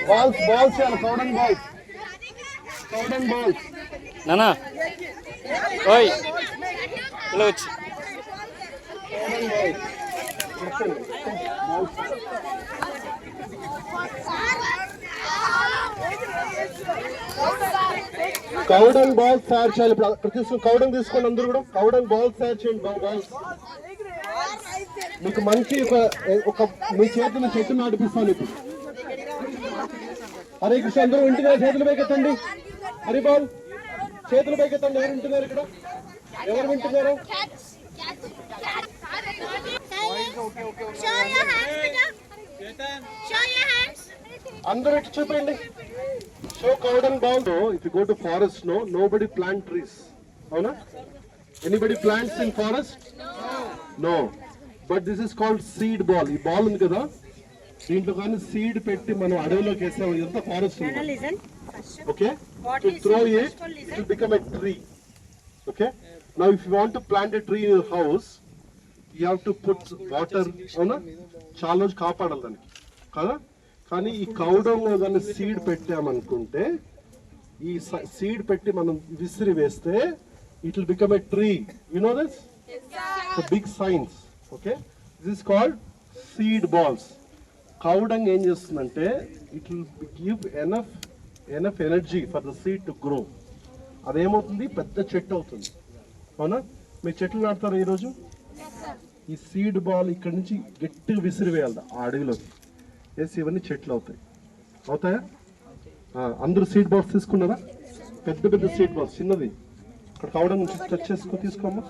balls చేయాలి, కౌడన్ balls, కౌడన్ balls. నానా ఓయ్ ఇలా వచ్చి కౌడన్ బాల్స్ తయారు చేయాలి. ప్రతి కౌడన్ తీసుకోండి, అందరూ కూడా కౌడన్ బాల్స్ తయారు చేయండి. బాల్స్ మీకు మంచి ఒక మీ చేతిని చెట్టు నాటిపిస్తాను ఇప్పుడు. హరే కృష్ణ, అందరూ వింటున్నారు? చేతులు పైకెత్తండి. హరిబాల్ చేతులు పైకెత్తండి. ఎవరు వింటున్నారు ఇక్కడ? ఎవరు వింటున్నారు? అందరూ ఇటు చూపండి. Show కౌడన్ ball. If you go to forest, nobody plant trees. అవునా? Anybody plants in forest? No. But this is called seed ball. ఈ బాల్ ఉంది కదా, దీంట్లో కానీ సీడ్ పెట్టి మనం అడవిలోకి వేసాము. ఇదంతా forest. Okay, to throw it, it will become a tree. Okay, now if you want to plant a tree in your house, you have to put water. అవునా? చాలా రోజు కాపాడాలి దానికి కదా. కానీ ఈ కౌడంలో కానీ సీడ్ పెట్టామనుకుంటే, ఈ సీడ్ పెట్టి మనం విసిరి వేస్తే it will become a tree. You know this? It's a big science. Okay, this is called seed balls. Cow dung ఏం చేస్తుందంటే, it will give enough energy for the seed to grow. అదేమవుతుంది, పెద్ద చెట్టు అవుతుంది. అవునా? మీరు చెట్లు నాటుతారు ఈరోజు? ఈ సీడ్ బాల్ ఇక్కడ నుంచి గట్టిగా విసిరి వేయాలి ఆ అడవిలోకి వేసి, ఇవన్నీ చెట్లు అవుతాయి. అవుతాయా? అందరూ సీడ్ బాల్స్ తీసుకున్నారా? పెద్ద పెద్ద సీడ్ బాల్స్. చిన్నది ఇక్కడ కౌడంగ్ నుంచి టచ్ చేసుకో, తీసుకోమ్మా.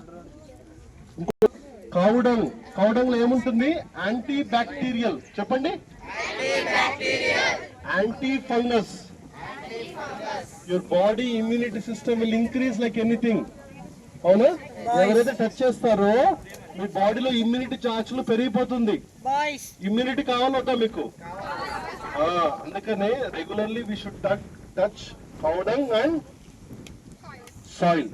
కౌడంగ్ లో ఏముంటుంది? Anti bacterial. చెప్పండి. Anti fungus. Your body immunity system will increase like anything. అవునా? ఎవరైతే టచ్ చేస్తారో మీ బాడీలో ఇమ్యూనిటీ ఛార్జ్లు పెరిగిపోతుంది. ఇమ్యూనిటీ కావాలట మీకు. అందుకనే regularly we should touch cow dung and soil.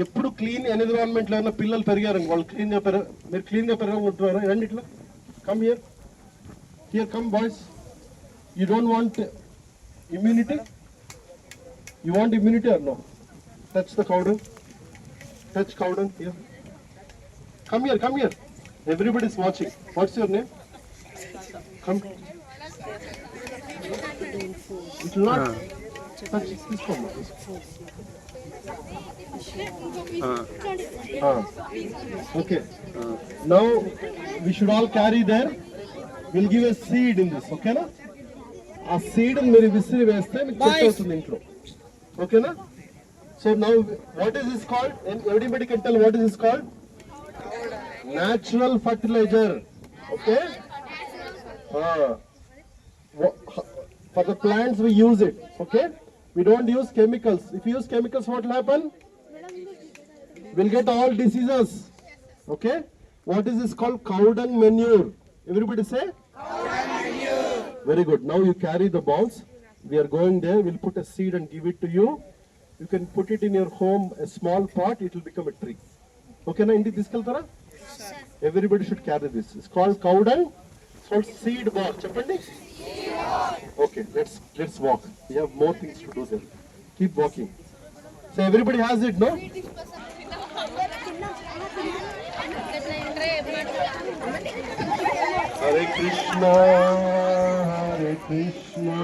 ఎప్పుడు క్లీన్ ఎన్విరాన్మెంట్ లో ఉన్న పిల్లలు పెరిగారు, వాళ్ళు క్లీన్ గా మీరు క్లీన్ గా పెరగకుంటున్నారా? రండి ఇట్లా. Come here, come boys. You don't want immunity? You want immunity or no? Touch the cow dung. Touch cow dung. Here. Come here. Everybody is watching. What's your name? Come. It will not touch this one. Okay. Now we should all carry there. We'll give a seed in this. Okay na? A seed in mere visiri veste meeku chestu avutundi intlo. Okay na? So now what is this called? And everybody can tell what is this called? Natural fertilizer. Okay, for the plants we use it. Okay, we don't use chemicals. If you use chemicals, what will happen? We'll get all diseases. Okay, what is this called? Cowdung manure. Everybody say cowdung manure. Very good. Now you carry the balls. We are going there. We'll put a seed and give it to you. You can put it in your home, a small pot. It will become a tree. Okay na? Indi తీసుకెళ్తారా? Everybody should carry this. It's called cowdung. It's called seed ball. Cheppandi. Okay, let's walk. We have more things to do there. Keep walking. So everybody has it, no? Hare Krishna, Hare Krishna.